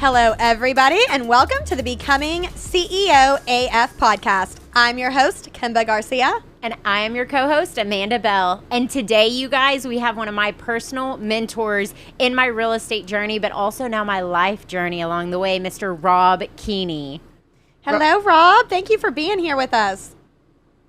Hello, everybody, and welcome to the Becoming CEO AF podcast. I'm your host, Kimba Garcia. And I am your co-host, Amanda Bell. And today, you guys, we have one of my personal mentors in my real estate journey, but also now my life journey along the way, Mr. Rob Keeney. Hello, Rob. Thank you for being here with us.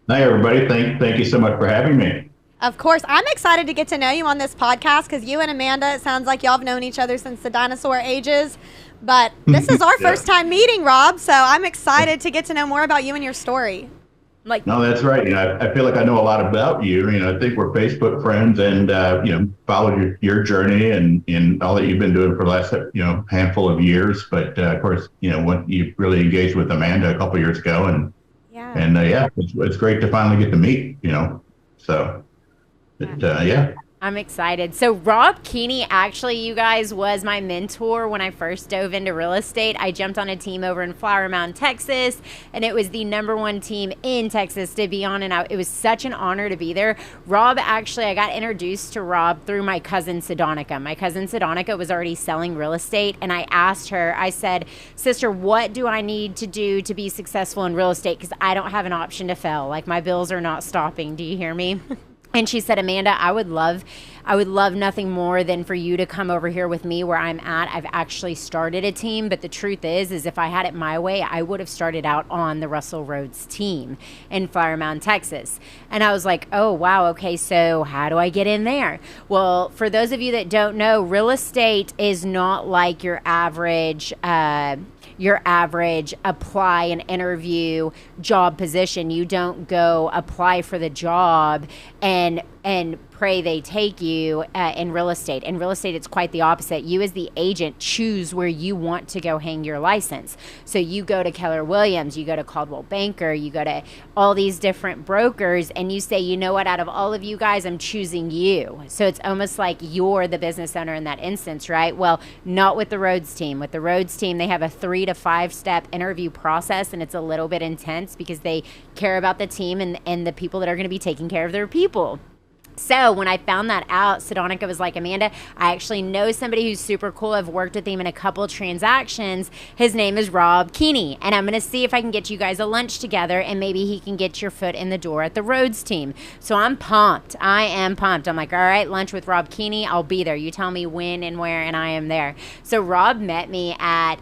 Hi, everybody. Thank you so much for having me. Of course. I'm excited to get to know you on this podcast because you and Amanda, it sounds like y'all have known each other since the dinosaur ages. But this is our first time meeting, Rob, so I'm excited to get to know more about you and your story. No, that's right. I feel like I know a lot about you. I think we're Facebook friends and, followed your journey and all that you've been doing for the last, handful of years. But, of course, when you really engaged with Amanda a couple of years ago it's great to finally get to meet, I'm excited. So Rob Keeney, actually, you guys, was my mentor when I first dove into real estate. I jumped on a team over in Flower Mound, Texas, and it was the #1 team in Texas to be on. And it was such an honor to be there. I got introduced to Rob through my cousin, Sedonica. My cousin, Sedonica, was already selling real estate. And I asked her, I said, sister, what do I need to do to be successful in real estate? Because I don't have an option to fail. Like, my bills are not stopping. Do you hear me? And she said, Amanda, I would love nothing more than for you to come over here with me where I'm at. I've actually started a team, but the truth is if I had it my way, I would have started out on the Russell Rhodes team in Flower Mound, Texas. And I was like, oh, wow, okay, so how do I get in there? Well, for those of you that don't know, real estate is not like your average apply and interview job position. You don't go apply for the job and pray they take you in real estate. In real estate, it's quite the opposite. You as the agent choose where you want to go hang your license. So you go to Keller Williams, you go to Coldwell Banker, you go to all these different brokers, and you say, you know what, out of all of you guys, I'm choosing you. So it's almost like you're the business owner in that instance, right? Well, not with the Rhodes team. With the Rhodes team, they have a 3 to 5 step interview process, and it's a little bit intense because they care about the team and the people that are going to be taking care of their people. So when I found that out, Sedonica was like, Amanda, I actually know somebody who's super cool. I've worked with him in a couple transactions. His name is Rob Keeney, and I'm going to see if I can get you guys a lunch together, and maybe he can get your foot in the door at the Rhodes team. So I'm pumped. I am pumped. I'm like, all right, lunch with Rob Keeney. I'll be there. You tell me when and where, and I am there. So Rob met me at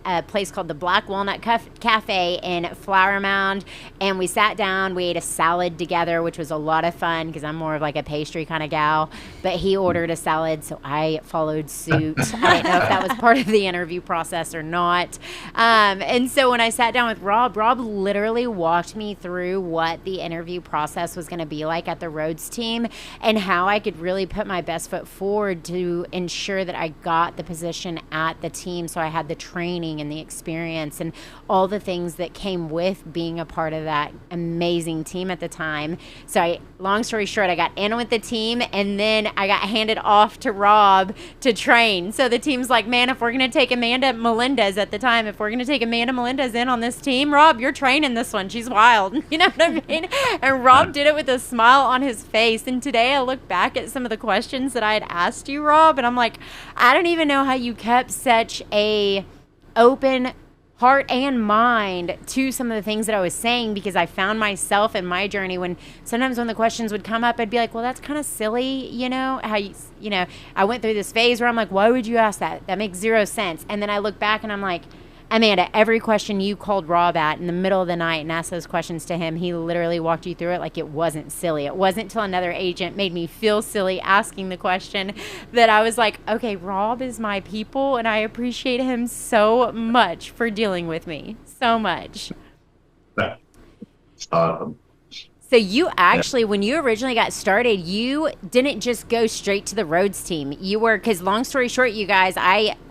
a place called the Black Walnut Cafe in Flower Mound, and we sat down. We ate a salad together, which was a lot of fun because I'm more of like a pastry kind of gal, but he ordered a salad, so I followed suit. I didn't know if that was part of the interview process or not. And so when I sat down with Rob literally walked me through what the interview process was going to be like at the Rhodes team and how I could really put my best foot forward to ensure that I got the position at the team. So I had the training and the experience and all the things that came with being a part of that amazing team at the time. So long story short, I got in with the team, and then I got handed off to Rob to train. So the team's like, man, if we're going to take Amanda Melendez at the time, if we're going to take Amanda Melendez in on this team, Rob, you're training this one. She's wild. You know what I mean? And Rob did it with a smile on his face. And today I look back at some of the questions that I had asked you, Rob, and I'm like, I don't even know how you kept such a open heart and mind to some of the things that I was saying, because I found myself in my journey when the questions would come up, I'd be like, well, that's kind of silly, I went through this phase where I'm like, why would you ask that? That makes zero sense. And then I look back and I'm like, Amanda, every question you called Rob at in the middle of the night and asked those questions to him, he literally walked you through it like it wasn't silly. It wasn't until another agent made me feel silly asking the question that I was like, okay, Rob is my people, and I appreciate him so much for dealing with me. So much. So you actually, when you originally got started, you didn't just go straight to the Rhodes team. You were, because long story short, you guys,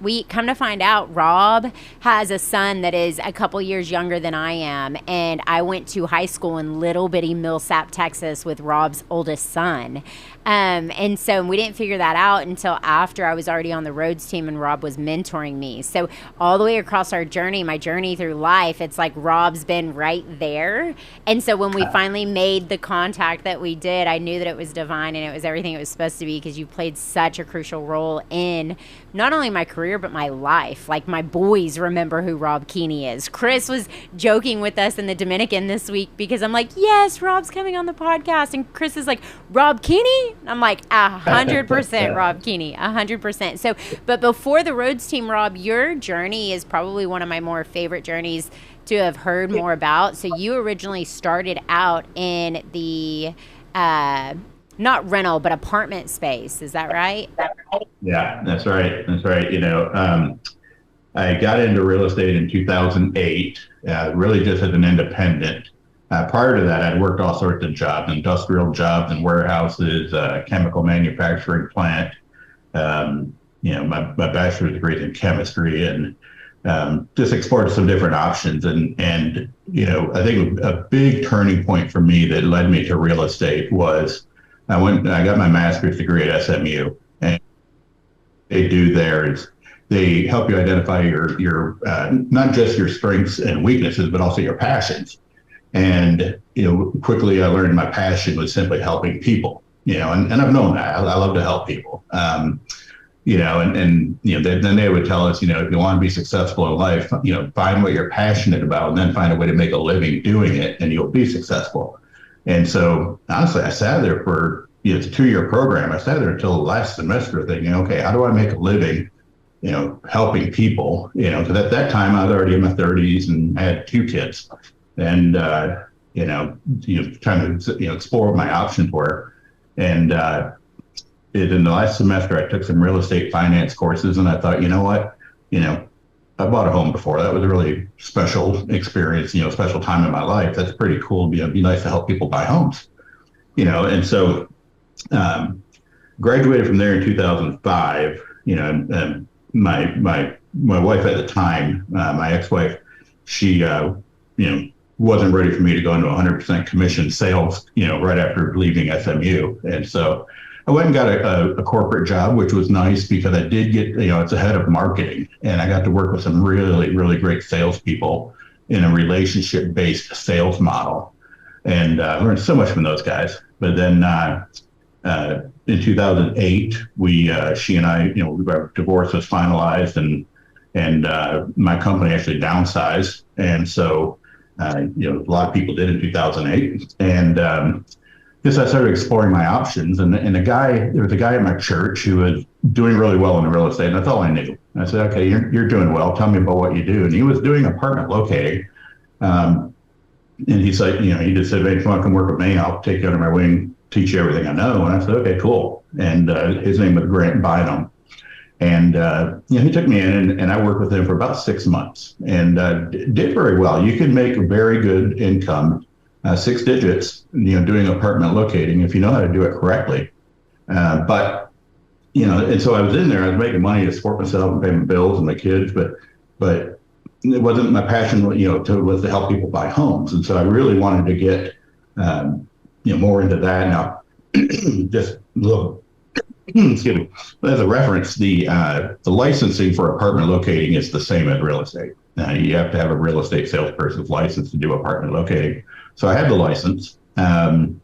we come to find out Rob has a son that is a couple years younger than I am. And I went to high school in little bitty Millsap, Texas with Rob's oldest son. And so we didn't figure that out until after I was already on the Rhodes team and Rob was mentoring me. So all the way across our journey, my journey through life, it's like Rob's been right there. And so when we finally made made the contact that we did, I knew that it was divine and it was everything it was supposed to be, because you played such a crucial role in not only my career, but my life. Like, my boys remember who Rob Keeney is. Chris was joking with us in the Dominican this week because I'm like, yes, Rob's coming on the podcast. And Chris is like, Rob Keeney? I'm like, 100% Rob Keeney, 100%. So, but before the Rhodes team, Rob, your journey is probably one of my more favorite journeys to have heard more about. So you originally started out in the not rental, but apartment space. Is that right? Yeah, that's right. That's right. I got into real estate in 2008, really just as an independent. Prior to that, I'd worked all sorts of jobs, industrial jobs and warehouses, chemical manufacturing plant. My bachelor's degree is in chemistry, and just explored some different options. And I think a big turning point for me that led me to real estate was I got my master's degree at SMU, and they do there is they help you identify your not just your strengths and weaknesses, but also your passions. And, quickly I learned my passion was simply helping people, and I've known that. I love to help people. Then they would tell us, if you want to be successful in life, find what you're passionate about and then find a way to make a living doing it, and you'll be successful. And so honestly, I sat there for, it's a 2-year program. I sat there until the last semester thinking, okay, how do I make a living, helping people, because at that time I was already in my 30s and had 2 kids, and, trying to, explore what my options were. And, in the last semester, I took some real estate finance courses, and I thought, you know what, I bought a home before. That was a really special experience, special time in my life. That's pretty cool. It'd be nice to help people buy homes, and so graduated from there in 2005. And my wife at the time, my ex-wife, she wasn't ready for me to go into 100% commission sales, right after leaving SMU, and so I went and got a corporate job, which was nice because I did get, it's a head of marketing, and I got to work with some really, really great salespeople in a relationship-based sales model, and learned so much from those guys. But then in 2008, she and I, our divorce was finalized, and my company actually downsized, and so a lot of people did in 2008, and I started exploring my options, and there was a guy at my church who was doing really well in real estate, and that's all I knew. I said, okay, you're doing well. Tell me about what you do. And he was doing apartment locating. And he's like, he just said, hey, if you want to come work with me, I'll take you under my wing, teach you everything I know. And I said, okay, cool. And his name was Grant Bynum. And, he took me in, and I worked with him for about 6 months, and did very well. You could make a very good income, 6 digits, doing apartment locating if you know how to do it correctly. But and so I was in there, I was making money to support myself and pay my bills and my kids, but it wasn't my passion, was to help people buy homes. And so I really wanted to get, more into that. Now, just a little, excuse me, as a reference, the licensing for apartment locating is the same as real estate. You have to have a real estate salesperson's license to do apartment locating. So I had the license, and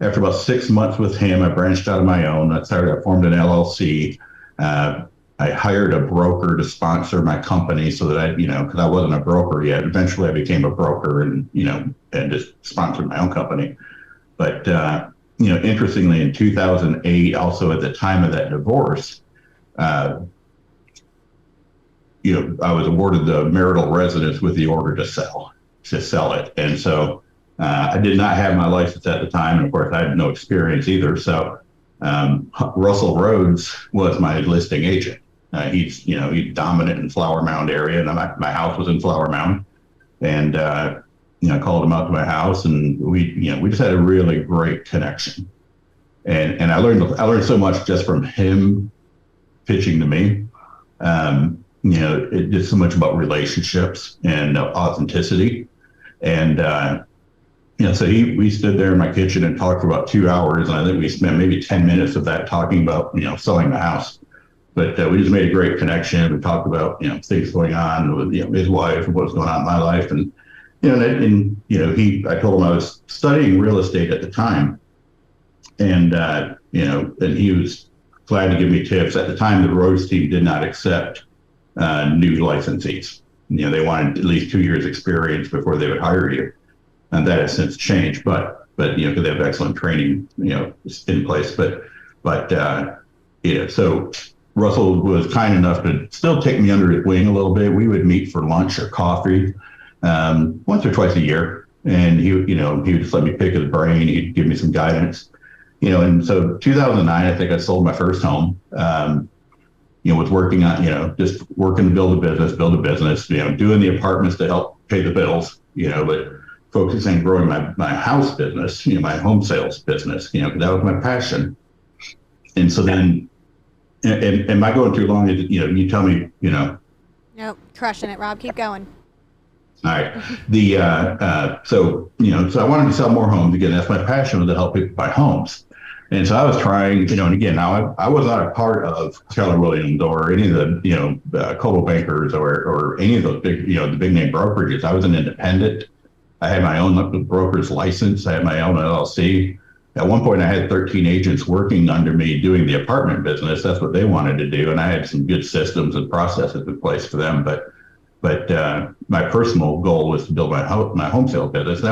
after about 6 months with him, I branched out on my own. I formed an LLC. I hired a broker to sponsor my company so that because I wasn't a broker yet. Eventually I became a broker and just sponsored my own company. But, interestingly, in 2008, also at the time of that divorce, I was awarded the marital residence with the order to sell it. And so I did not have my license at the time. And of course, I had no experience either. So Russell Rhodes was my listing agent. He's dominant in Flower Mound area, and my house was in Flower Mound. And I called him out to my house, and we just had a really great connection. And I learned so much just from him pitching to me. It did so much about relationships and authenticity. And, so we stood there in my kitchen and talked for about 2 hours. And I think we spent maybe 10 minutes of that talking about, selling the house. But we just made a great connection. We talked about, things going on with, his wife and what was going on in my life. And I told him I was studying real estate at the time, and and he was glad to give me tips. At the time, the Rhodes team did not accept new licensees. They wanted at least 2 years experience before they would hire you, and that has since changed. But because they have excellent training, in place. So Russell was kind enough to still take me under his wing a little bit. We would meet for lunch or coffee once or twice a year, and he would just let me pick his brain. He'd give me some guidance, And so 2009, I think I sold my first home. Was working on, just working to build a business, doing the apartments to help pay the bills, but focusing on growing my house business, my home sales business, because that was my passion. And so then, and am I going too long? You tell me, Nope, crushing it, Rob. Keep going. All right. So I wanted to sell more homes. Again, that's my passion, was to help people buy homes. And so I was trying, and again, now I was not a part of Keller Williams or any of the, Coldwell Bankers or any of those big, the big name brokerages. I was an independent. I had my own broker's license. I had my own LLC. At one point, I had 13 agents working under me doing the apartment business. That's what they wanted to do. And I had some good systems and processes in place for them. But my personal goal was to build my home sale business.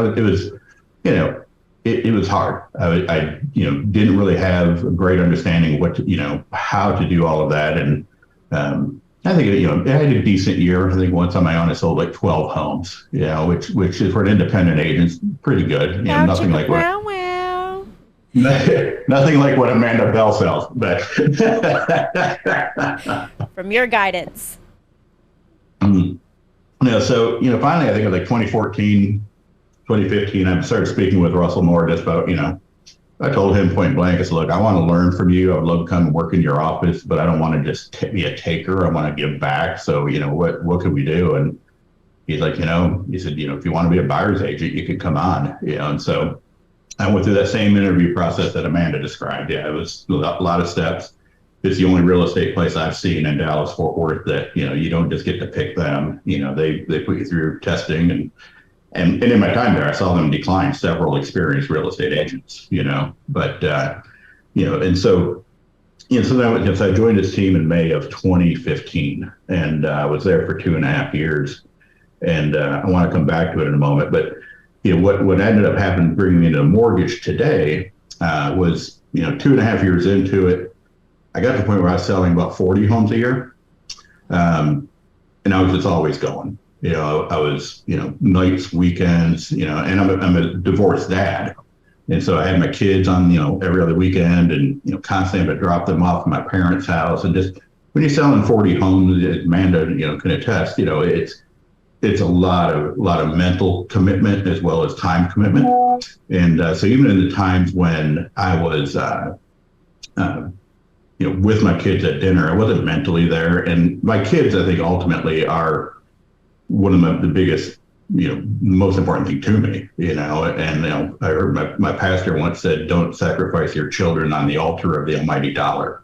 It was hard. I didn't really have a great understanding of how to do all of that. And I think I had a decent year. I think one time I sald like 12 homes. Which is for an independent agent, pretty good. Nothing like nothing like what Amanda Bell sells. But from your guidance. So finally, I think it was like 2014. 2015, I started speaking with Russell more just about, I told him point blank, I said, look, I want to learn from you. I would love to come and work in your office, but I don't want to just be a taker. I want to give back. So, what can we do? And he's like, he said, if you want to be a buyer's agent, you could come on, And so I went through that same interview process that Amanda described. Yeah, it was a lot of steps. It's the only real estate place I've seen in Dallas, Fort Worth that, you don't just get to pick them. They put you through testing and in my time there, I saw them decline several experienced real estate agents, but, and so, so I joined his team in May of 2015 and I was there for 2.5 years. And I want to come back to it in a moment, but, what ended up happening, bringing me to mortgage today was, 2.5 years into it, I got to the point where I was selling about 40 homes a year. And I was just always going. I was, nights, weekends, and I'm a divorced dad. And so I had my kids on, every other weekend and, constantly had to drop them off at my parents' house. And just when you're selling 40 homes, Amanda, can attest, it's a lot of mental commitment as well as time commitment. And so even in the times when I was, with my kids at dinner, I wasn't mentally there. And my kids, I think, ultimately are one of the biggest, most important thing to me, and, I heard my pastor once said, don't sacrifice your children on the altar of the almighty dollar,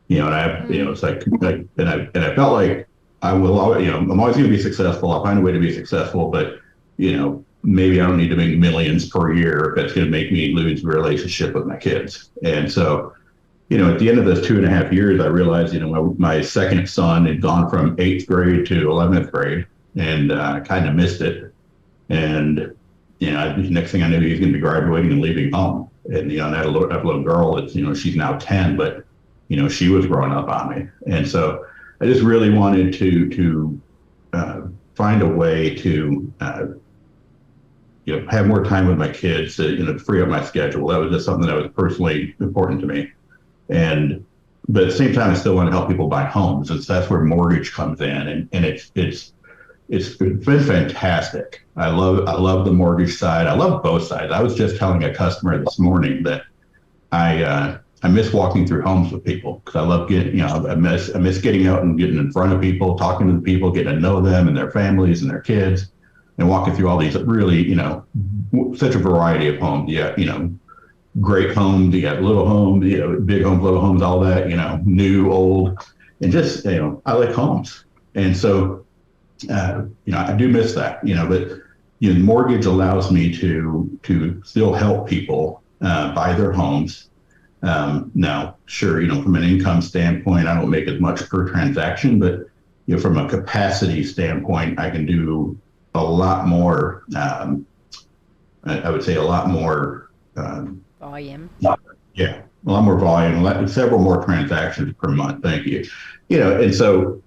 and it's like, and I felt like I will always, I'm always going to be successful. I'll find a way to be successful, but, maybe I don't need to make millions per year if that's going to make me lose the relationship with my kids. And so, at the end of those 2.5 years, I realized, my second son had gone from 8th grade to 11th grade. And I kind of missed it. And, next thing I knew, he was going to be graduating and leaving home. And, I had a little girl that's, she's now 10, but, she was growing up on me. And so I just really wanted to find a way to, have more time with my kids to, free up my schedule. That was just something that was personally important to me. But at the same time, I still want to help people buy homes. And so that's where mortgage comes in. And it's been fantastic. I love the mortgage side. I love both sides. I was just telling a customer this morning that I miss walking through homes with people because I love getting, I miss getting out and getting in front of people, talking to the people, getting to know them and their families and their kids, and walking through all these really, such a variety of homes. Yeah, great homes, you got little homes, big homes, little homes, all that, new, old, and just, I like homes. And so, I do miss that, but mortgage allows me to still help people buy their homes. Now, sure, from an income standpoint, I don't make as much per transaction, but from a capacity standpoint, I can do a lot more. I would say a lot more volume. Yeah, a lot more volume, several more transactions per month. Thank you. And so,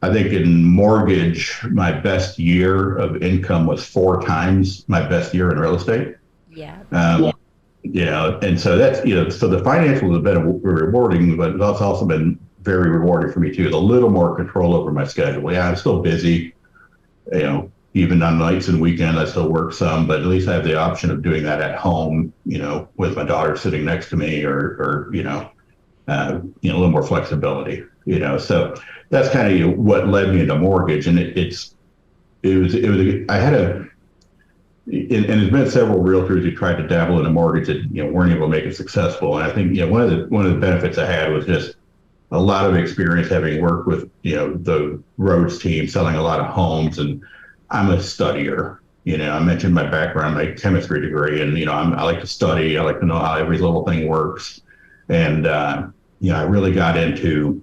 I think in mortgage, my best year of income was 4 times my best year in real estate. Yeah. And so that's, so the financials have been rewarding, but it's also been very rewarding for me too. A little more control over my schedule. Yeah, I'm still busy, even on nights and weekends, I still work some, but at least I have the option of doing that at home, with my daughter sitting next to me or a little more flexibility, so that's kind of what led me into mortgage. And I had and there's been several realtors who tried to dabble in a mortgage that, weren't able to make it successful. And I think, one of the benefits I had was just a lot of experience having worked with, the Rhodes team, selling a lot of homes. And I'm a studier. I mentioned my background, my chemistry degree, and I like to study. I like to know how every little thing works. And I really got into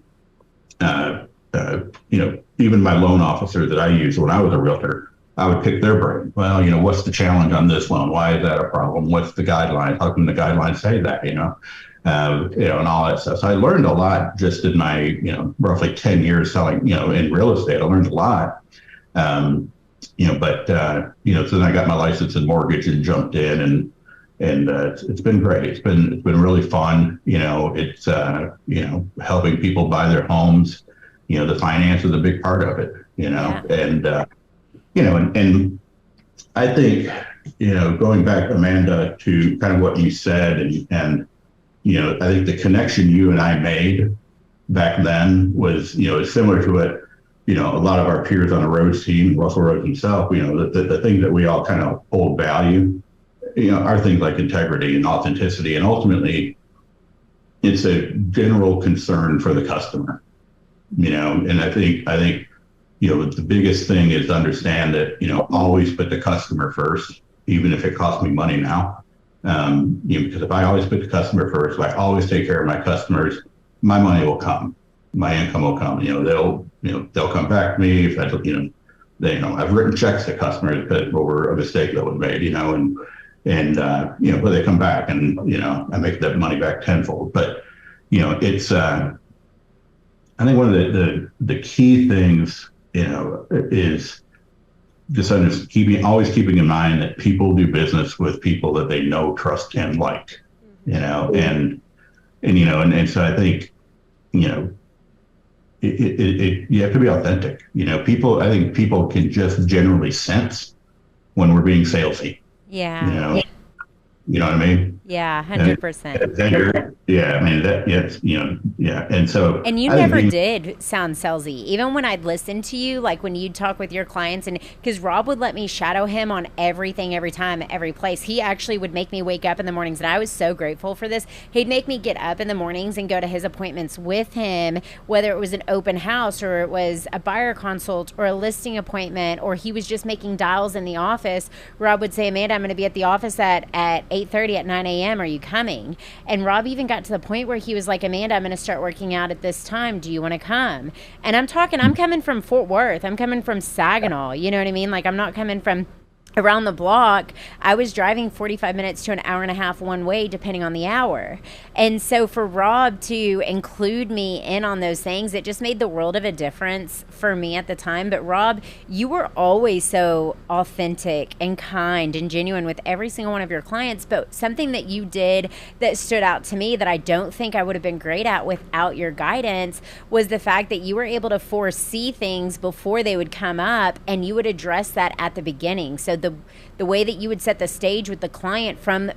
even my loan officer that I used when I was a realtor. I would pick their brain. Well, what's the challenge on this loan? Why is that a problem? What's the guideline? How can the guidelines say that? And all that stuff. So I learned a lot just in my roughly 10 years selling in real estate. I learned a lot. So then I got my license in mortgage and jumped in, and it's been great. It's been really fun. It's helping people buy their homes. The finance is a big part of it. Yeah. And I think going back, Amanda, to kind of what you said, and I think the connection you and I made back then was similar to what a lot of our peers on the Rhodes team, Russell Rhodes himself, the things that we all kind of hold value, are things like integrity and authenticity. And ultimately, it's a general concern for the customer, and I think, the biggest thing is to understand that, always put the customer first, even if it costs me money now. Because if I always put the customer first, if I always take care of my customers, my money will come. My income will come. They'll come back to me if I've written checks to customers that were a mistake that was made, but they come back and, I make that money back tenfold. But, it's, I think one of the key things, is just always keeping in mind that people do business with people that they know, trust, and like, and so I think, you have to be authentic. I think people can just generally sense when we're being salesy. Yeah. You know what I mean? Yeah, 100%. And so. And you never did sound salesy, even when I'd listen to you, like when you'd talk with your clients, and because Rob would let me shadow him on everything, every time, every place. He actually would make me wake up in the mornings, and I was so grateful for this. He'd make me get up in the mornings and go to his appointments with him, whether it was an open house or it was a buyer consult or a listing appointment, or he was just making dials in the office. Rob would say, Amanda, I'm going to be at the office at 8:30 at 9 a.m. Are you coming? And Rob even got to the point where he was like, Amanda, I'm going to start working out at this time. Do you want to come? And I'm coming from Fort Worth. I'm coming from Saginaw. You know what I mean? Like, I'm not coming from around the block. I was driving 45 minutes to an hour and a half one way, depending on the hour. And so for Rob to include me in on those things, it just made the world of a difference for me at the time. But Rob, you were always so authentic and kind and genuine with every single one of your clients. But something that you did that stood out to me that I don't think I would have been great at without your guidance was the fact that you were able to foresee things before they would come up, and you would address that at the beginning. So the way that you would set the stage with the client from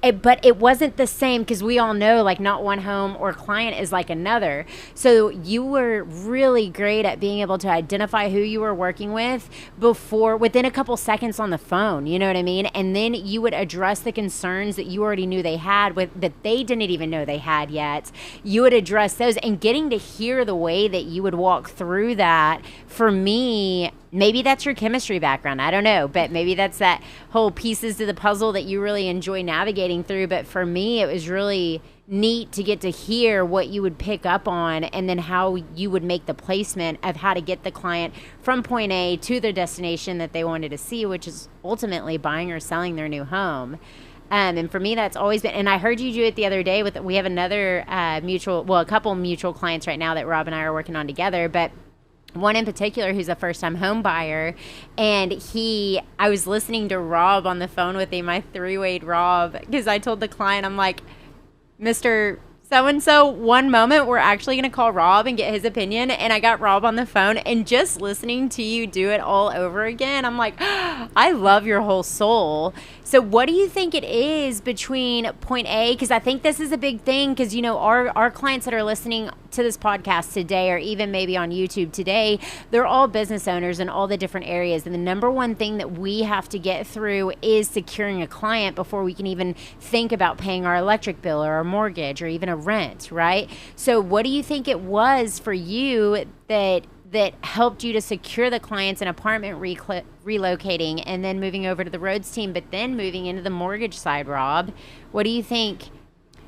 but it wasn't the same, because we all know, like, not one home or client is like another. So you were really great at being able to identify who you were working with within a couple seconds on the phone, you know what I mean? And then you would address the concerns that you already knew they had that they didn't even know they had yet. You would address those, and getting to hear the way that you would walk through that, for me, maybe that's your chemistry background. I don't know, but maybe that's that whole pieces to the puzzle that you really enjoy navigating through. But for me, it was really neat to get to hear what you would pick up on, and then how you would make the placement of how to get the client from point A to their destination that they wanted to see, which is ultimately buying or selling their new home. And for me, that's always been, and I heard you do it the other day we have another a couple mutual clients right now that Rob and I are working on together, but one in particular who's a first-time home buyer, and I was listening to Rob on the phone with him, my three-wayed Rob, because I told the client, I'm like, Mr. So-and-so, one moment we're actually going to call Rob and get his opinion. And I got Rob on the phone, and just listening to you do it all over again, I'm like, I love your whole soul. So what do you think it is between point A? Because I think this is a big thing, because, you know, our clients that are listening to this podcast today, or even maybe on YouTube today, they're all business owners in all the different areas. And the number one thing that we have to get through is securing a client before we can even think about paying our electric bill or our mortgage or even a rent, right? So what do you think it was for you that helped you to secure the clients in apartment relocating and then moving over to the roads team, but then moving into the mortgage side, Rob? What do you think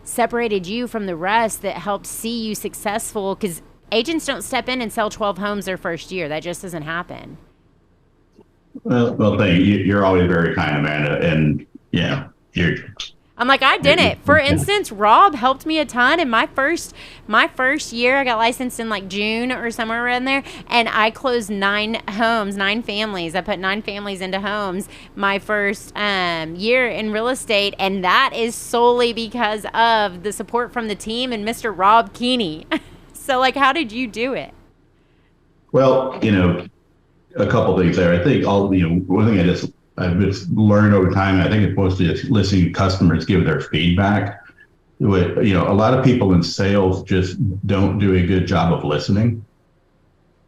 separated you from the rest that helped see you successful? Because agents don't step in and sell 12 homes their first year. That just doesn't happen. Well, thank you. You're always very kind, Amanda. And yeah, I'm like, I didn't. For instance, Rob helped me a ton. In my first year, I got licensed in like June or somewhere around there, and I closed 9 families. I put 9 families into homes my first year in real estate, and that is solely because of the support from the team and Mr. Rob Keeney. So, like, how did you do it? Well, you know, a couple things there. I think one thing I've just learned over time, I think it's mostly just listening to customers give their feedback. A lot of people in sales just don't do a good job of listening.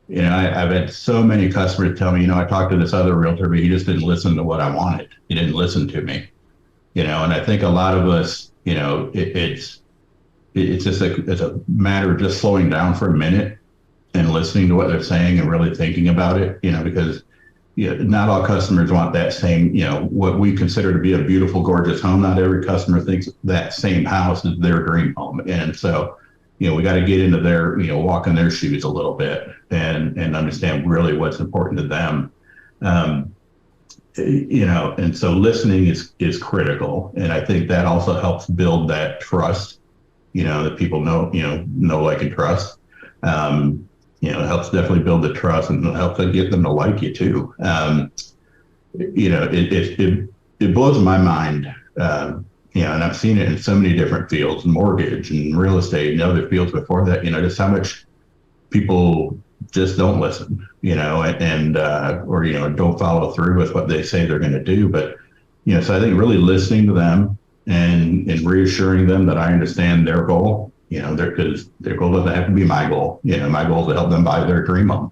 You know, I've had so many customers tell me, I talked to this other realtor, but he just didn't listen to what I wanted. He didn't listen to me. And I think a lot of us, it's just it's a matter of just slowing down for a minute and listening to what they're saying and really thinking about it, because not all customers want that same, what we consider to be a beautiful, gorgeous home. Not every customer thinks that same house is their dream home. And so, we got to get into their, walk in their shoes a little bit and understand really what's important to them. And so listening is critical. And I think that also helps build that trust, that people know, like, and trust. It helps definitely build the trust, and it helps get them to like you too. It blows my mind, and I've seen it in so many different fields, mortgage and real estate and other fields before that, just how much people just don't listen, or don't follow through with what they say they're going to do. But, so I think really listening to them and reassuring them that I understand their goal, because their goal doesn't have to be my goal. My goal is to help them buy their dream home.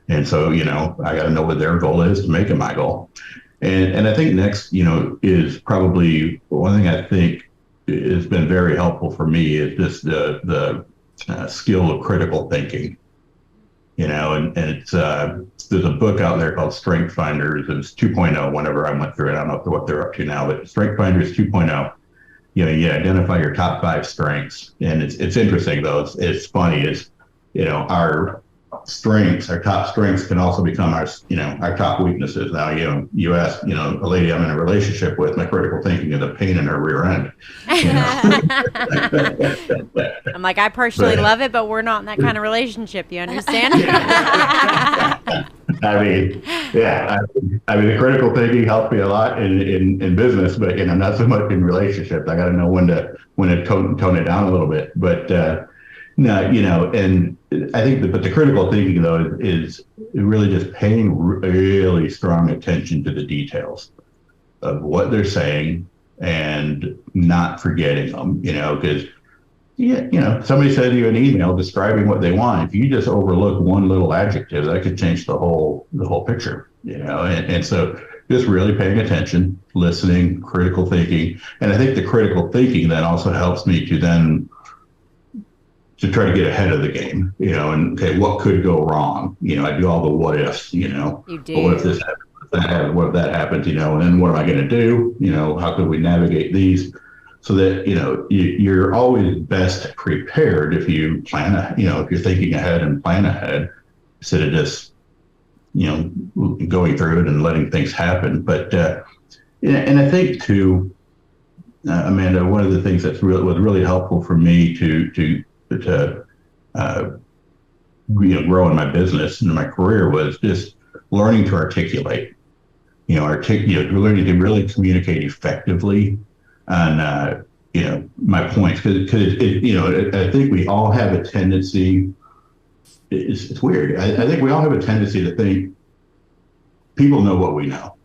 And so, I got to know what their goal is to make it my goal. And I think next, is probably one thing I think has been very helpful for me is just the skill of critical thinking. And it's there's a book out there called Strength Finders. It's 2.0 whenever I went through it. I don't know what they're up to now, but Strength Finders 2.0. You identify your top 5 strengths. And it's interesting, though. It's funny is, our strengths, our top strengths can also become our top weaknesses. Now, you ask, a lady I'm in a relationship with, my critical thinking is a pain in her rear end. I'm like, I personally love it, but we're not in that kind of relationship. You understand? The critical thinking helps me a lot in business, but not so much in relationships. I got to know when to tone it down a little bit. But and I think the critical thinking though is really just paying really strong attention to the details of what they're saying and not forgetting them. Because somebody sends you an email describing what they want. If you just overlook one little adjective, that could change the whole picture, and so just really paying attention, listening, critical thinking. And I think the critical thinking then also helps me to then to try to get ahead of the game, and okay, what could go wrong? I do all the what ifs, You do. Well, what if this happens? What if that happens? And then what am I going to do? How could we navigate these so that, you're always best prepared if you plan, if you're thinking ahead and plan ahead instead of just, going through it and letting things happen. But, and I think too, Amanda, one of the things was really helpful for me to grow in my business and in my career was just learning to articulate, learning to really communicate effectively on, my points. Because I think we all have a tendency, it's weird. I think we all have a tendency to think people know what we know,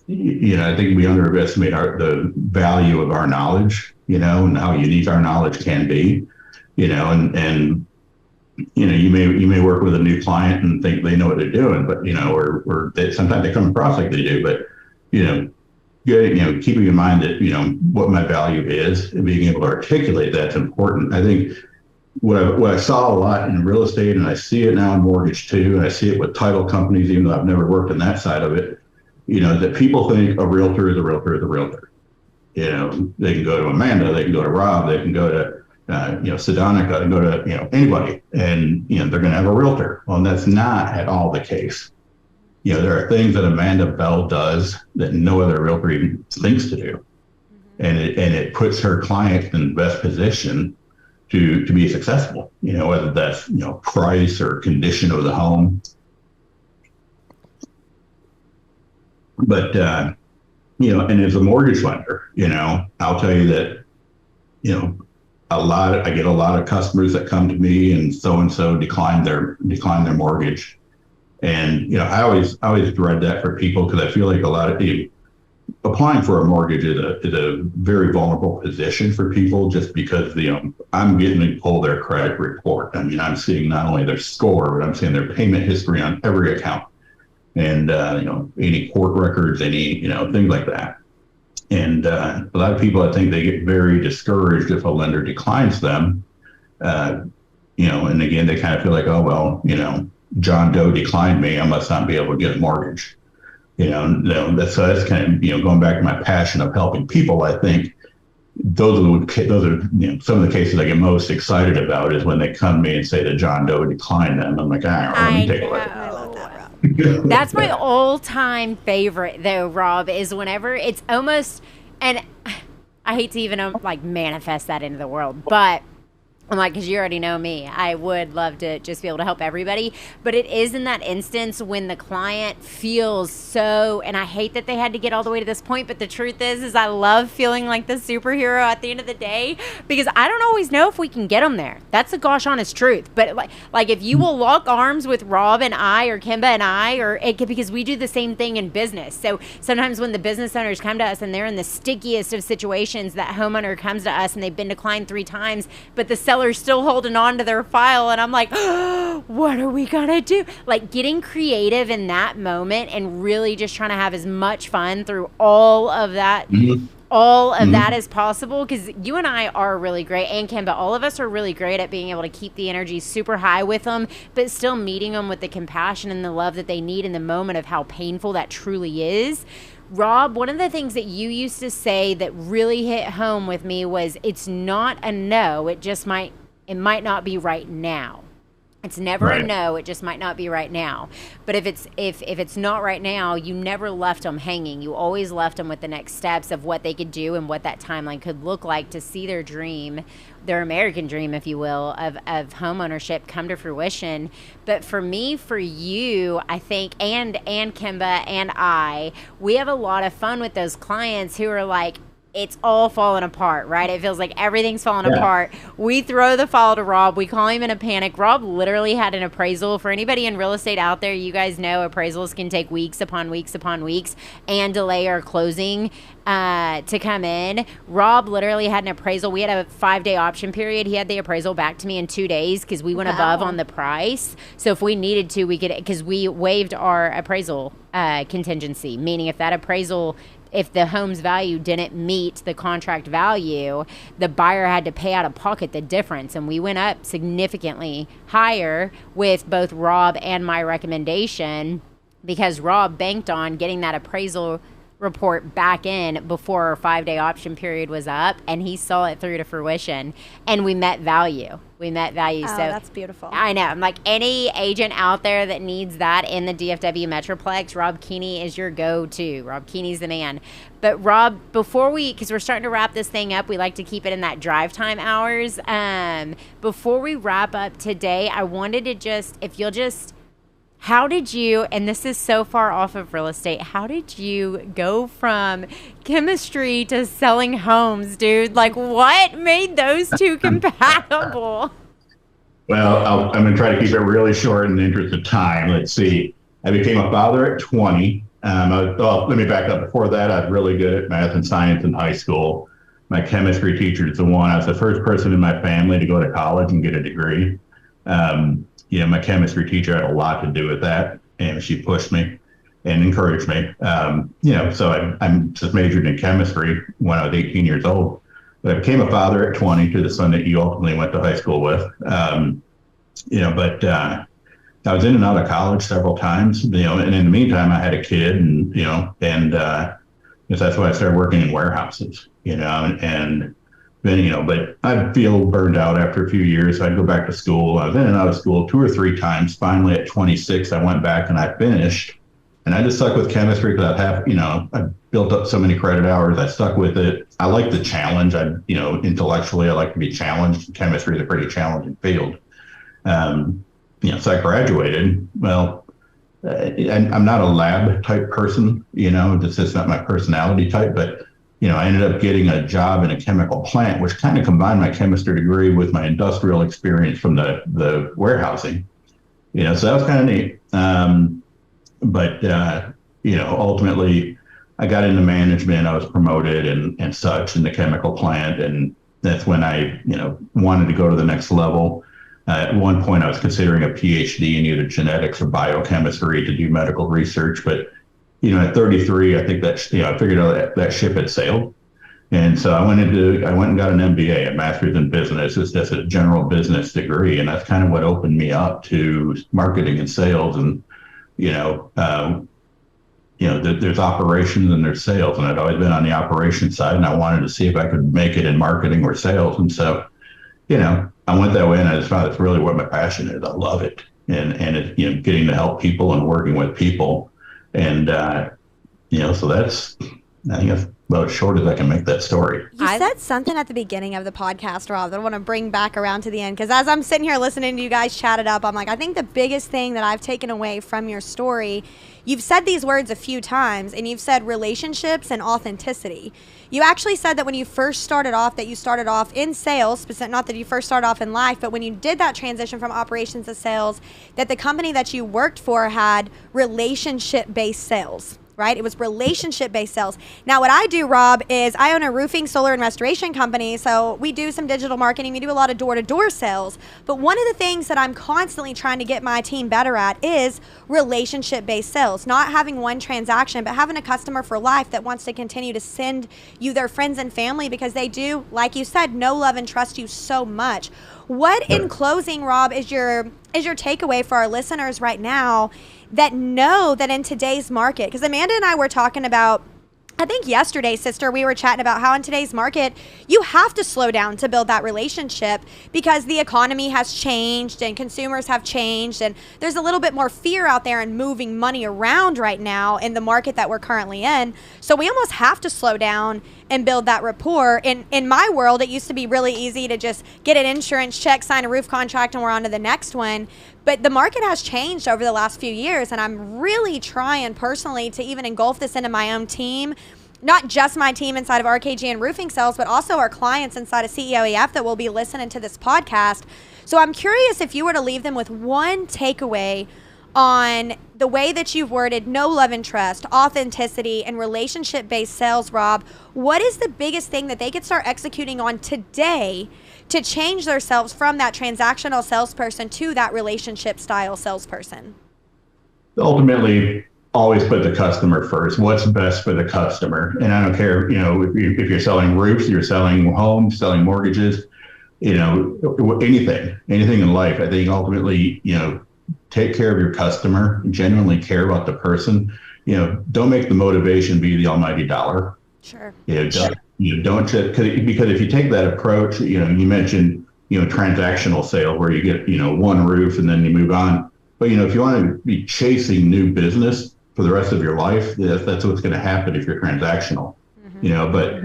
I think we underestimate the value of our knowledge, and how unique our knowledge can be, and you may work with a new client and think they know what they're doing, but or sometimes they come across like they do, but keeping in mind that what my value is and being able to articulate that's important. I think what I saw a lot in real estate, and I see it now in mortgage too, and I see it with title companies, even though I've never worked on that side of it, that people think a realtor is a realtor is a realtor. They can go to Amanda, they can go to Rob, they can go to Sedanica, and go to anybody, and they're going to have a realtor. Well, that's not at all the case. There are things that Amanda Bell does that no other realtor even thinks to do, and it puts her client in the best position to be successful. Whether that's price or condition of the home. But and as a mortgage lender, I'll tell you that I get a lot of customers that come to me and so decline their mortgage, and I always dread that for people, because I feel like a lot of applying for a mortgage is a very vulnerable position for people, just because I'm getting to pull their credit report. I mean, I'm seeing not only their score, but I'm seeing their payment history on every account, and any court records, any things like that. And a lot of people, I think, they get very discouraged if a lender declines them. And again, they kind of feel like, oh, well, John Doe declined me, I must not be able to get a mortgage. That's kind of, going back to my passion of helping people. I think those are some of the cases I get most excited about, is when they come to me and say that John Doe declined them. I'm like, let me take a look. I love that, Rob. That's my all-time favorite, though, Rob, is whenever it's almost, and I hate to even manifest that into the world, but I'm like, because you already know me, I would love to just be able to help everybody. But it is in that instance when the client feels so, and I hate that they had to get all the way to this point, but the truth is I love feeling like the superhero at the end of the day, because I don't always know if we can get them there. That's the gosh honest truth. But like if you will lock arms with Rob and I, or Kimba and I, because we do the same thing in business. So sometimes when the business owners come to us and they're in the stickiest of situations, that homeowner comes to us and they've been declined 3 times, but the seller's still holding on to their file, and I'm like, oh, what are we gonna do? Like, getting creative in that moment and really just trying to have as much fun through all of that. Mm-hmm. All of that is possible, because you and I are really great, and Kimba, all of us are really great at being able to keep the energy super high with them, but still meeting them with the compassion and the love that they need in the moment of how painful that truly is. Rob, one of the things that you used to say that really hit home with me was, it's not a no, it might not be right now. It's never a no, it just might not be right now. But if it's not right now, you never left them hanging. You always left them with the next steps of what they could do and what that timeline could look like to see their dream, their American dream, if you will, of homeownership come to fruition. But for me, for you, I think, and Kimba and I, we have a lot of fun with those clients who are like, it's all falling apart, right? It feels like everything's falling apart. We throw the file to Rob. We call him in a panic. Rob literally had an appraisal. For anybody in real estate out there, you guys know appraisals can take weeks upon weeks upon weeks and delay our closing to come in. Rob literally had an appraisal. We had a 5-day option period. He had the appraisal back to me in 2 days because we went above on the price. So if we needed to, we could, because we waived our appraisal contingency, meaning if that appraisal if the home's value didn't meet the contract value, the buyer had to pay out of pocket the difference. And we went up significantly higher with both Rob and my recommendation, because Rob banked on getting that appraisal report back in before our 5-day option period was up, and he saw it through to fruition, and we met value. So that's beautiful. I know. I'm like, any agent out there that needs that in the DFW Metroplex, Rob Keeney is your go-to. Rob Keeney's the man. But Rob, because we're starting to wrap this thing up, we like to keep it in that drive time hours. Before we wrap up today, I wanted to how did you, and this is so far off of real estate, how did you go from chemistry to selling homes, dude? Like, what made those two compatible? Well, I'm going to try to keep it really short in the interest of time. Let's see. I became a father at 20. Let me back up. Before that, I was really good at math and science in high school. My chemistry teacher is the one. I was the first person in my family to go to college and get a degree. My chemistry teacher had a lot to do with that, and she pushed me and encouraged me. So I'm just majored in chemistry when I was 18 years old. But I became a father at 20 to the son that you ultimately went to high school with. But I was in and out of college several times, and in the meantime, I had a kid, and that's why I started working in warehouses, but I feel burned out after a few years. So I'd go back to school. I was in and out of school 2 or 3 times. Finally, at 26, I went back and I finished. And I just stuck with chemistry because I built up so many credit hours. I stuck with it. I like the challenge. Intellectually, I like to be challenged. Chemistry is a pretty challenging field. So I graduated. Well, I'm not a lab type person. This is not my personality type, but I ended up getting a job in a chemical plant, which kind of combined my chemistry degree with my industrial experience from the warehousing. So that was kind of neat. Ultimately, I got into management. I was promoted and such in the chemical plant, and that's when I wanted to go to the next level. At one point, I was considering a PhD in either genetics or biochemistry to do medical research, but at 33, I think that, I figured out that ship had sailed. And so I went and got an MBA, a master's in business. It's just a general business degree. And that's kind of what opened me up to marketing and sales. And, there's operations and there's sales. And I'd always been on the operations side, and I wanted to see if I could make it in marketing or sales. And so, I went that way, and I just found it's really what my passion is. I love it. And it's, getting to help people and working with people. And, so I think that's about as short as I can make that story. You said something at the beginning of the podcast, Rob, that I want to bring back around to the end. Because as I'm sitting here listening to you guys chat it up, I'm like, I think the biggest thing that I've taken away from your story, you've said these words a few times, and you've said relationships and authenticity. You actually said that when you first started off, that you started off in sales, not that you first started off in life, but when you did that transition from operations to sales, that the company that you worked for had relationship-based sales. Right? It was relationship-based sales. Now, what I do, Rob, is I own a roofing, solar, and restoration company. So we do some digital marketing. We do a lot of door-to-door sales. But one of the things that I'm constantly trying to get my team better at is relationship-based sales. Not having one transaction, but having a customer for life that wants to continue to send you their friends and family because they do, like you said, know, love, and trust you so much. What, in closing, Rob, is your takeaway for our listeners right now that know that in today's market, because Amanda and I were talking about, I think yesterday, sister, we were chatting about how in today's market, you have to slow down to build that relationship because the economy has changed and consumers have changed. And there's a little bit more fear out there and moving money around right now in the market that we're currently in. So we almost have to slow down and build that rapport. In my world, it used to be really easy to just get an insurance check, sign a roof contract, and we're on to the next one. But the market has changed over the last few years, and I'm really trying personally to even engulf this into my own team, not just my team inside of RKG and Roofing Sales, but also our clients inside of CEOEF that will be listening to this podcast. So I'm curious if you were to leave them with one takeaway on the way that you've worded know, love, and trust, authenticity, and relationship-based sales, Rob, what is the biggest thing that they could start executing on today to change themselves from that transactional salesperson to that relationship-style salesperson? Ultimately, always put the customer first. What's best for the customer? And I don't care, if you're selling roofs, you're selling homes, selling mortgages, anything in life. I think ultimately, take care of your customer, genuinely care about the person. Don't make the motivation be the almighty dollar. Sure. Don't because if you take that approach, you mentioned, transactional sale where you get, one roof and then you move on. But, if you want to be chasing new business for the rest of your life, that's what's going to happen if you're transactional. But,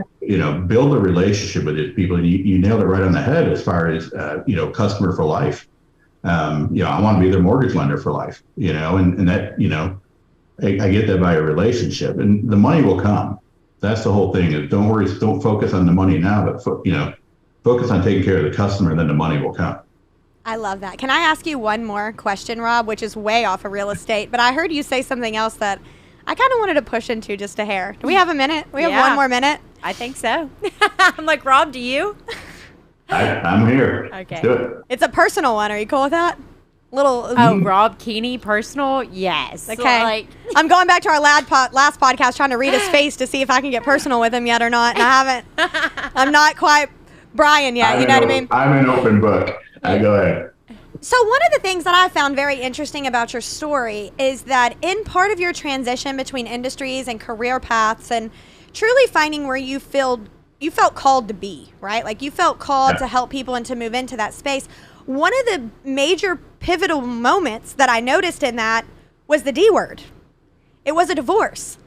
build a relationship with these people. And you nailed it right on the head as far as, customer for life. I want to be their mortgage lender for life, and that, I get that by a relationship, and the money will come. That's the whole thing. Is don't focus on the money now, but focus on taking care of the customer, and then the money will come. I love that. Can I ask you one more question, Rob, which is way off of real estate, but I heard you say something else that I kind of wanted to push into just a hair. Do we have a minute? We have one more minute? I think so. I'm like, Rob, do you? I'm here. Okay. Let's do it. It's a personal one. Are you cool with that? Rob Keeney, personal? Yes. Okay. I'm going back to our last podcast trying to read his face to see if I can get personal with him yet or not. And I haven't. I'm not quite Brian yet. You know what I mean? I'm an open book. Go ahead. So one of the things that I found very interesting about your story is that in part of your transition between industries and career paths and truly finding where you felt called to be, right? Like you felt called to help people and to move into that space. One of the major pivotal moments that I noticed in that was the D word. It was a divorce.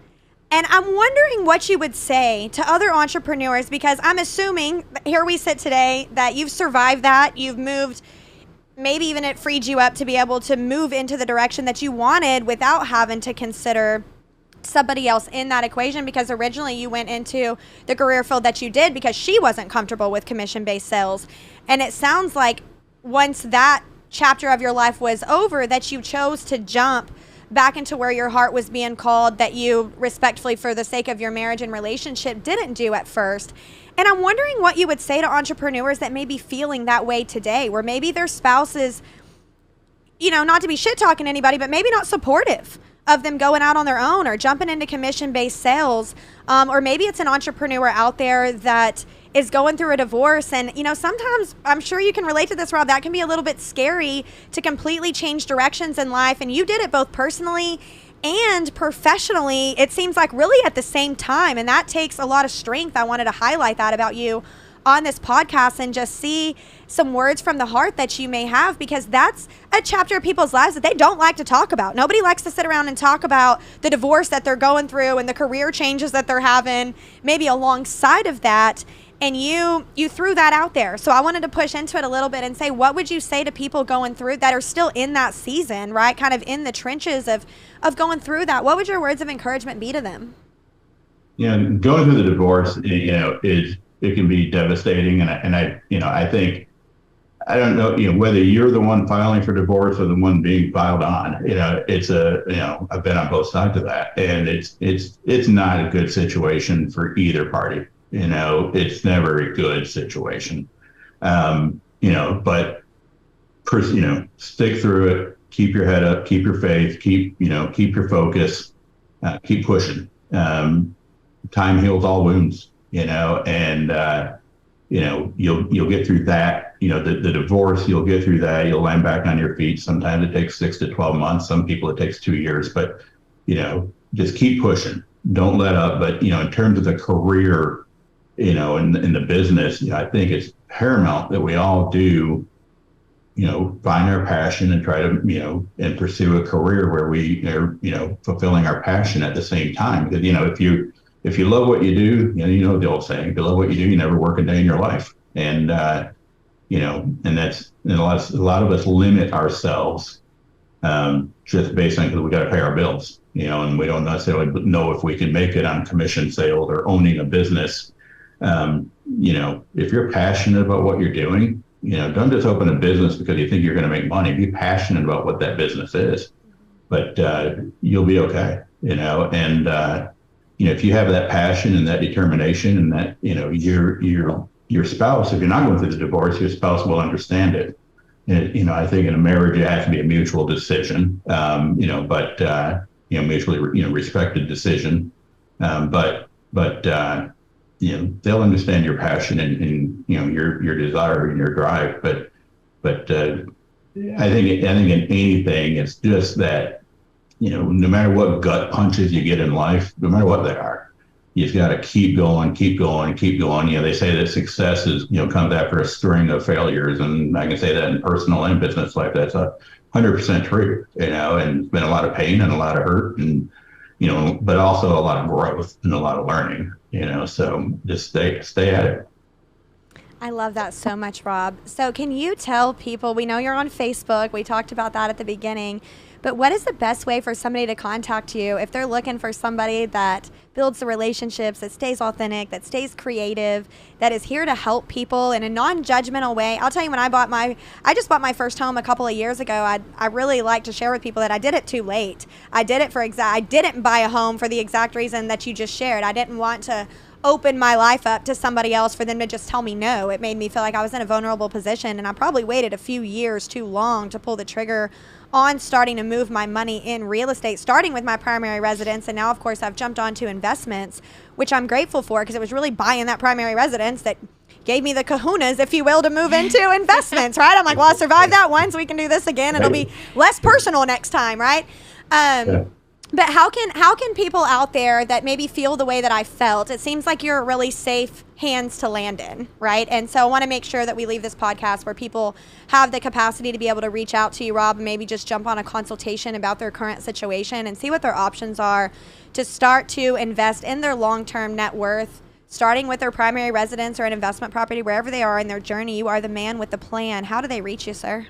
And I'm wondering what you would say to other entrepreneurs, because I'm assuming, here we sit today, that you've survived that, you've moved, maybe even it freed you up to be able to move into the direction that you wanted without having to consider somebody else in that equation, because originally you went into the career field that you did because she wasn't comfortable with commission-based sales. And it sounds like once that chapter of your life was over, that you chose to jump back into where your heart was being called, that you respectfully, for the sake of your marriage and relationship, didn't do at first. And I'm wondering what you would say to entrepreneurs that may be feeling that way today, where maybe their spouse is, not to be shit-talking anybody, but maybe not supportive of them going out on their own or jumping into commission-based sales. Or maybe it's an entrepreneur out there that is going through a divorce. And, sometimes, I'm sure you can relate to this, Rob, that can be a little bit scary to completely change directions in life. And you did it both personally and professionally, it seems like really at the same time. And that takes a lot of strength. I wanted to highlight that about you on this podcast and just see some words from the heart that you may have, because that's a chapter of people's lives that they don't like to talk about. Nobody likes to sit around and talk about the divorce that they're going through and the career changes that they're having, maybe alongside of that. And you threw that out there. So I wanted to push into it a little bit and say, what would you say to people going through that are still in that season, right? Kind of in the trenches of going through that. What would your words of encouragement be to them? Going through the divorce, it can be devastating. And I think, I don't know, whether you're the one filing for divorce or the one being filed on, I've been on both sides of that. And it's not a good situation for either party. It's never a good situation. But stick through it, keep your head up, keep your faith, keep your focus, keep pushing. Time heals all wounds, and you'll get through that. The divorce, you'll get through that. You'll land back on your feet. Sometimes it takes 6 to 12 months. Some people it takes 2 years, but just keep pushing. Don't let up. But in terms of the career, in the business, I think it's paramount that we all do, find our passion and try to, and pursue a career where we are, fulfilling our passion at the same time. Because, if you love what you do, the old saying, if you love what you do, you never work a day in your life. And, and that's, a lot of us limit ourselves, just based on, because we got to pay our bills, and we don't necessarily know if we can make it on commission sales or owning a business. If you're passionate about what you're doing, don't just open a business because you think you're going to make money. Be passionate about what that business is, but you'll be okay. And if you have that passion and that determination, and that your spouse, if you're not going through the divorce, your spouse will understand it. And, I think in a marriage it has to be a mutual decision. But mutually, respected decision. But they'll understand your passion and your desire and your drive. But I think in anything, it's just that, no matter what gut punches you get in life, no matter what they are, you've got to keep going, keep going, keep going. They say that success is, comes after a string of failures. And I can say that in personal and business life. That's 100% true, and it's been a lot of pain and a lot of hurt and, but also a lot of growth and a lot of learning, so just stay at it. I love that so much, Rob. So can you tell people, we know you're on Facebook, we talked about that at the beginning, but what is the best way for somebody to contact you if they're looking for somebody that builds the relationships, that stays authentic, that stays creative, that is here to help people in a non-judgmental way? I'll tell you, when I just bought my first home a couple of years ago, I really like to share with people that I did it too late. I didn't buy a home for the exact reason that you just shared. I didn't want to open my life up to somebody else for them to just tell me no. It made me feel like I was in a vulnerable position, and I probably waited a few years too long to pull the trigger on starting to move my money in real estate, starting with my primary residence. And now, of course, I've jumped onto investments, which I'm grateful for, because it was really buying that primary residence that gave me the kahunas, if you will, to move into investments, right? I'm like, well, I survived that one, so we can do this again. It'll be less personal next time, right? But how can people out there that maybe feel the way that I felt? It seems like you're really safe hands to land in, right? And so I want to make sure that we leave this podcast where people have the capacity to be able to reach out to you, Rob, and maybe just jump on a consultation about their current situation and see what their options are to start to invest in their long-term net worth, starting with their primary residence or an investment property, wherever they are in their journey. You are the man with the plan. How do they reach you, sir?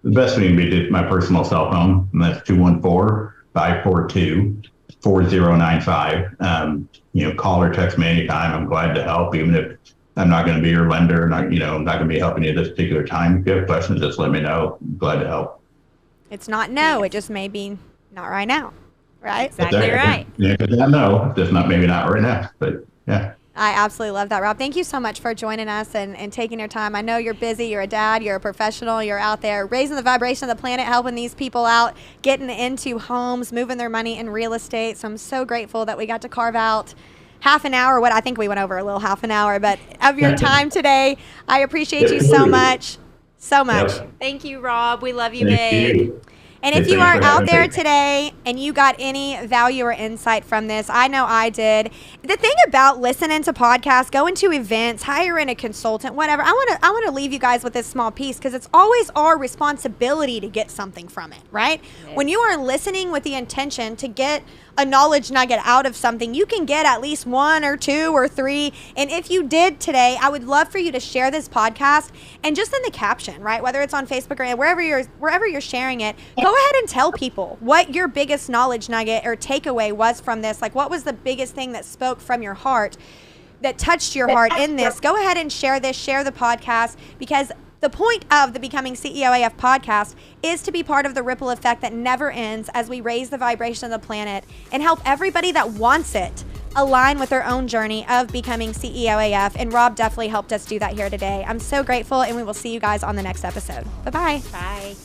The best thing would be my personal cell phone, and that's 214-542-4095. Call or text me anytime. I'm glad to help, even if I'm not going to be your lender, I'm not going to be helping you at this particular time. If you have questions, just let me know. I'm glad to help. It's not no. It just may be not right now, right? Exactly right. Yeah, no, just maybe not right now, but yeah. I absolutely love that, Rob. Thank you so much for joining us and taking your time. I know you're busy. You're a dad. You're a professional. You're out there raising the vibration of the planet, helping these people out, getting into homes, moving their money in real estate. So I'm so grateful that we got to carve out half an hour. I think we went over a little half an hour, but of your time today. I appreciate you so much. So much. Yep. Thank you, Rob. We love you, Thank babe. you. And if you are out there today and you got any value or insight from this, I know I did. The thing about listening to podcasts, going to events, hiring a consultant, whatever, I want to leave you guys with this small piece, because it's always our responsibility to get something from it, right? Yes. When you are listening with the intention to get a knowledge nugget out of something, you can get at least 1 or 2 or 3. And if you did today, I would love for you to share this podcast, and just in the caption, right? Whether it's on Facebook or wherever you're sharing it, go ahead and tell people what your biggest knowledge nugget or takeaway was from this. Like, what was the biggest thing that spoke from your heart, that touched your heart in this? Go ahead and share this, share the podcast, because the point of the Becoming CEO AF podcast is to be part of the ripple effect that never ends as we raise the vibration of the planet and help everybody that wants it align with their own journey of becoming CEO AF. And Rob definitely helped us do that here today. I'm so grateful, and we will see you guys on the next episode. Bye-bye. Bye.